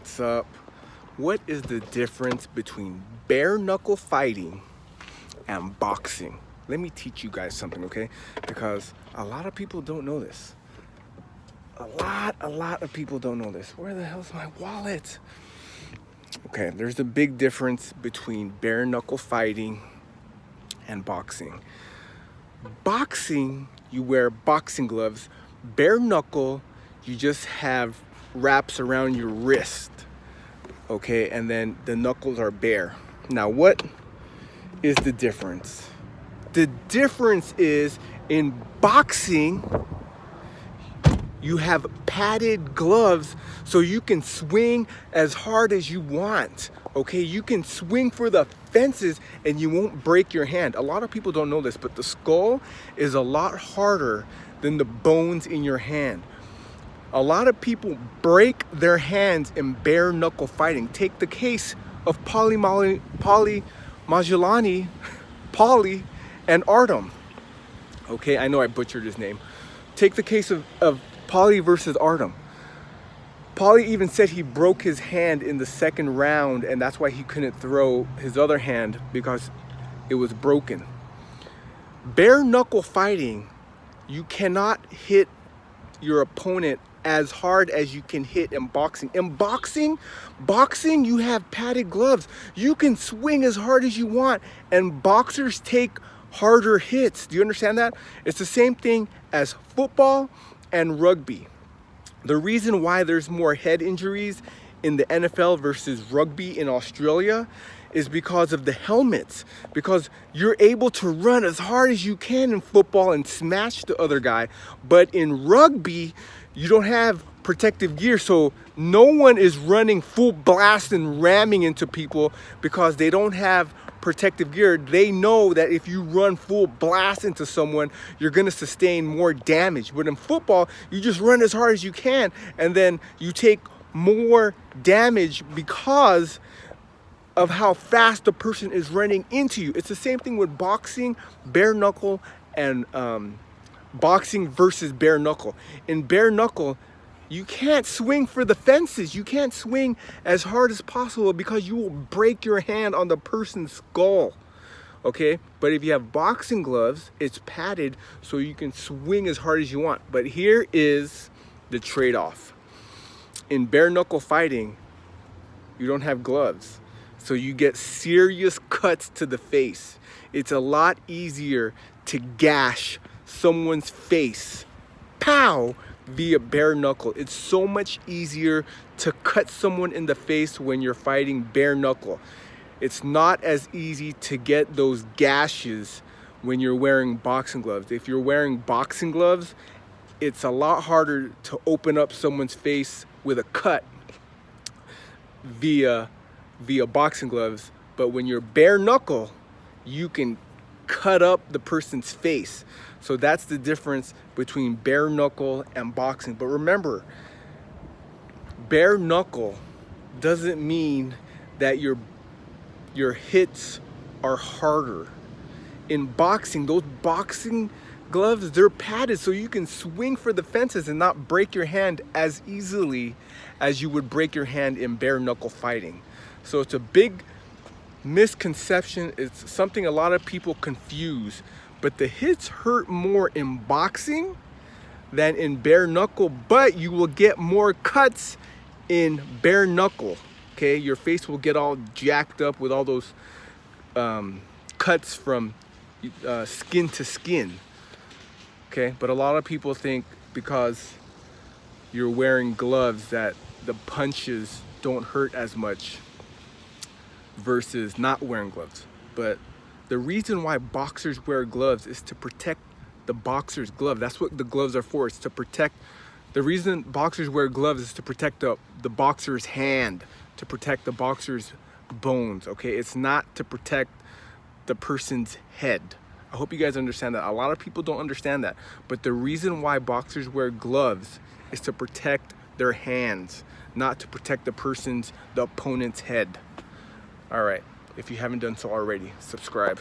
What's up? What is the difference between bare knuckle fighting and boxing? Let me teach you guys something, okay? Because a lot of people don't know this. A lot of people don't know this. Where the hell's my wallet? Okay, there's a big difference between bare knuckle fighting and boxing. Boxing, you wear boxing gloves. Bare knuckle, you just have wraps around your wrist, okay, and then the knuckles are bare. Now, what is the difference? The difference is in boxing, you have padded gloves so you can swing as hard as you want, okay? You can swing for the fences and you won't break your hand. A lot of people don't know this, but the skull is a lot harder than the bones in your hand. A lot of people break their hands in bare knuckle fighting. Take the case of Paulie and Artem. Okay, I know I butchered his name. Take the case of Paulie versus Artem. Paulie even said he broke his hand in the second round, and that's why he couldn't throw his other hand, because it was broken. Bare knuckle fighting, you cannot hit your opponent as hard as you can hit in boxing. In boxing, you have padded gloves. You can swing as hard as you want, and boxers take harder hits. Do you understand that? It's the same thing as football and rugby. The reason why there's more head injuries in the NFL versus rugby in Australia is because of the helmets, because you're able to run as hard as you can in football and smash the other guy, but in rugby you don't have protective gear, so no one is running full blast and ramming into people because they don't have protective gear. They know that if you run full blast into someone, you're gonna sustain more damage. But in football, you just run as hard as you can, and then you take more damage because of how fast the person is running into you. It's the same thing with boxing, bare knuckle, and boxing versus bare knuckle. In bare knuckle, you can't swing for the fences. You can't swing as hard as possible because you will break your hand on the person's skull, okay? But if you have boxing gloves, it's padded so you can swing as hard as you want. But here is the trade-off. In bare knuckle fighting, you don't have gloves, so you get serious cuts to the face. It's a lot easier to gash someone's face, pow, via bare knuckle. It's so much easier to cut someone in the face when you're fighting bare knuckle. It's not as easy to get those gashes when you're wearing boxing gloves. If you're wearing boxing gloves, it's a lot harder to open up someone's face with a cut via boxing gloves. But when you're bare knuckle, you can cut up the person's face. So that's the difference between bare knuckle and boxing. But remember, bare knuckle doesn't mean that your hits are harder. In boxing, those boxing gloves, they're padded so you can swing for the fences and not break your hand as easily as you would break your hand in bare knuckle fighting. So it's a big misconception. It's something a lot of people confuse, but the hits hurt more in boxing than in bare knuckle, but you will get more cuts in bare knuckle, okay? Your face will get all jacked up with all those cuts from skin to skin, okay? But a lot of people think because you're wearing gloves that the punches don't hurt as much versus not wearing gloves. But the reason why boxers wear gloves is to protect the boxer's glove. That's what the gloves are for. It's to protect. The reason boxers wear gloves is to protect the boxer's hand, to protect the boxer's bones, okay? It's not to protect the person's head. I hope you guys understand that. A lot of people don't understand that. But the reason why boxers wear gloves is to protect their hands, not to protect the opponent's head. All right, if you haven't done so already, subscribe.